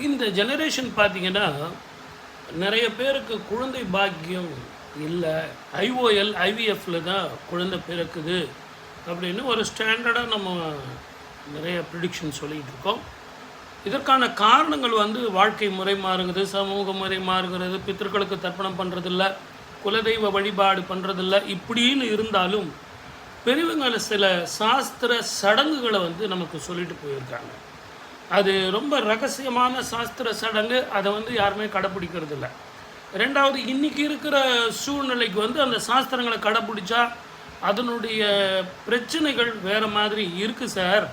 இந்த ஜெனரேஷன் பார்த்தீங்கன்னா, நெறைய பேருக்கு குழந்தை பாக்கியம் இல்ல. ஐஓஎல், ஐவிஎஃப்ல தான் குழந்தை பிறக்குது அப்படின்னு ஒரு ஸ்டாண்டர்டா நம்ம நெறைய ப்ரிடிக்ஷன் சொல்லிட்டு இருக்கோம். இதற்கான காரணங்கள் வந்து வாழ்க்கை முறை மாறுகுது, சமூக முறை மாறுகிறது, பித்தர்களுக்கு தர்ப்பணம் பண்ணுறதில்ல, குலதெய்வ வழிபாடு பண்ணுறதில்ல, இப்படின்னு இருந்தாலும் பெரியவங்க சில சாஸ்திர சடங்குகளை வந்து நமக்கு சொல்லிட்டு போயிருக்காங்க. அது ரொம்ப ரகசியமான சாஸ்திர சடங்கு. அதை வந்து யாருமே கடைப்பிடிக்கிறது இல்லை. ரெண்டாவது, இன்றைக்கி இருக்கிற சூழ்நிலைக்கு வந்து அந்த சாஸ்திரங்களை கடைப்பிடிச்சா அதனுடைய பிரச்சனைகள் வேறு மாதிரி இருக்குது சார்.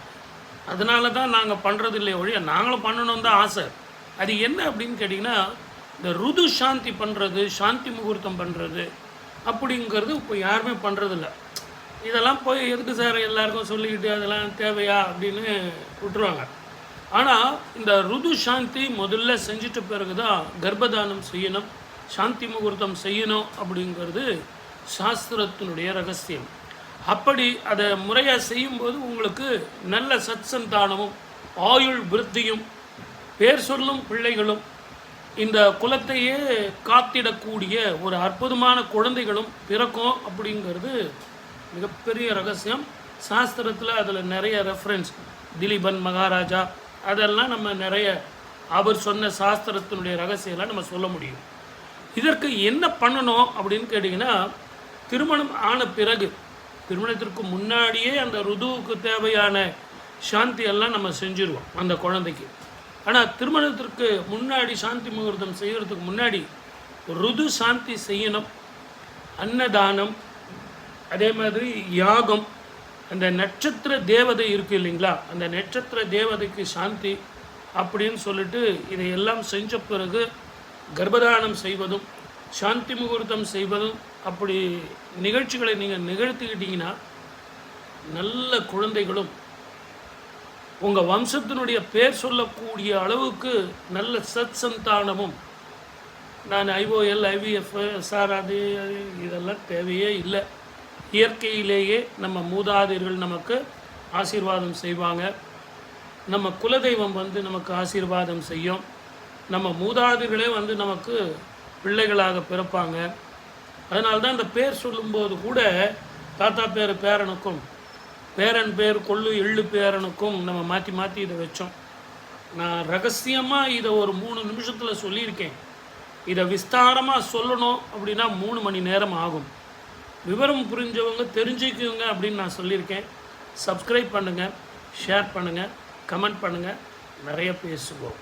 அதனால தான் நாங்கள் பண்ணுறது இல்லை ஒழிய, நாங்களும் பண்ணணும் தான் ஆசை. அது என்ன அப்படின்னு கேட்டிங்கன்னா, இந்த ருது சாந்தி பண்ணுறது, சாந்தி முகூர்த்தம் பண்ணுறது அப்படிங்கிறது இப்போ யாருமே பண்ணுறதில்ல. இதெல்லாம் போய் எதுக்கு சார் எல்லாருக்கும் சொல்லிக்கிட்டு அதெல்லாம் தேவையா அப்படின்னு விட்டுருவாங்க. ஆனால் இந்த ருது சாந்தி முதல்ல செஞ்சிட்ட பிறகு தான் கர்ப்பதானம் செய்யணும், சாந்தி முகூர்த்தம் செய்யணும் அப்படிங்கிறது சாஸ்திரத்தினுடைய ரகசியம். அப்படி அதை முறையாக செய்யும்போது உங்களுக்கு நல்ல சத்சந்தானமும் ஆயுள் விருத்தியும் பேர் சொல்லும் பிள்ளைகளும் இந்த குலத்தையே காத்திடக்கூடிய ஒரு அற்புதமான குழந்தைகளும் பிறக்கும் அப்படிங்கிறது மிகப்பெரிய ரகசியம். சாஸ்திரத்தில் அதில் நிறைய ரெஃபரன்ஸ், திலீபன் மகாராஜா, அதெல்லாம் நம்ம நிறைய அவர் சொன்ன சாஸ்திரத்தினுடைய ரகசியம்லாம் நம்ம சொல்ல முடியும். இதற்கு என்ன பண்ணணும் அப்படின்னு கேட்டிங்கன்னா, திருமணம் ஆன பிறகு, திருமணத்திற்கு முன்னாடியே அந்த ருதுவுக்கு தேவையான சாந்தி எல்லாம் நம்ம செஞ்சுருவோம் அந்த குழந்தைக்கு. ஆனால் திருமணத்திற்கு முன்னாடி சாந்தி முகூர்த்தம் செய்கிறதுக்கு முன்னாடி ருது சாந்தி செய்யணும். அன்னதானம், அதே மாதிரி யாகம், அந்த நட்சத்திர தேவதை இருக்குது இல்லைங்களா, அந்த நட்சத்திர தேவதைக்கு சாந்தி அப்படின்னு சொல்லிட்டு இதையெல்லாம் செஞ்ச பிறகு கர்ப்பதானம் செய்வதும் சாந்தி முகூர்த்தம் செய்வதும் அப்படி நிகழ்ச்சிகளை நீங்கள் நிகழ்த்திக்கிட்டீங்கன்னா நல்ல குழந்தைகளும் உங்கள் வம்சத்தினுடைய பேர் சொல்லக்கூடிய அளவுக்கு நல்ல சத் சந்தானமும். நான் ஐஓஎல், ஐவிஎஃப் சார் அது இதெல்லாம் தேவையே இல்லை. இயற்கையிலேயே நம்ம மூதாதையர்கள் நமக்கு ஆசீர்வாதம் செய்வாங்க. நம்ம குலதெய்வம் வந்து நமக்கு ஆசீர்வாதம் செய்யும். நம்ம மூதாதையர்களே வந்து நமக்கு பிள்ளைகளாக பிறப்பாங்க. அதனால்தான் இந்த பேர் சொல்லும்போது கூட தாத்தா பேர் பேரனுக்கும், பேரன் பேர் கொள்ளு எள்ளு பேரனுக்கும் நம்ம மாற்றி மாற்றி இதை வச்சோம். நான் ரகசியமாக இதை ஒரு 3 நிமிஷத்தில் சொல்லியிருக்கேன். இதை விஸ்தாரமாக சொல்லணும் அப்படின்னா 3 மணி நேரம் ஆகும். விவரம் புரிஞ்சவங்க தெரிஞ்சுக்குங்க அப்படின்னு நான் சொல்லியிருக்கேன். சப்ஸ்கிரைப் பண்ணுங்கள், ஷேர் பண்ணுங்கள், கமெண்ட் பண்ணுங்கள், நிறைய பேசுவோம்.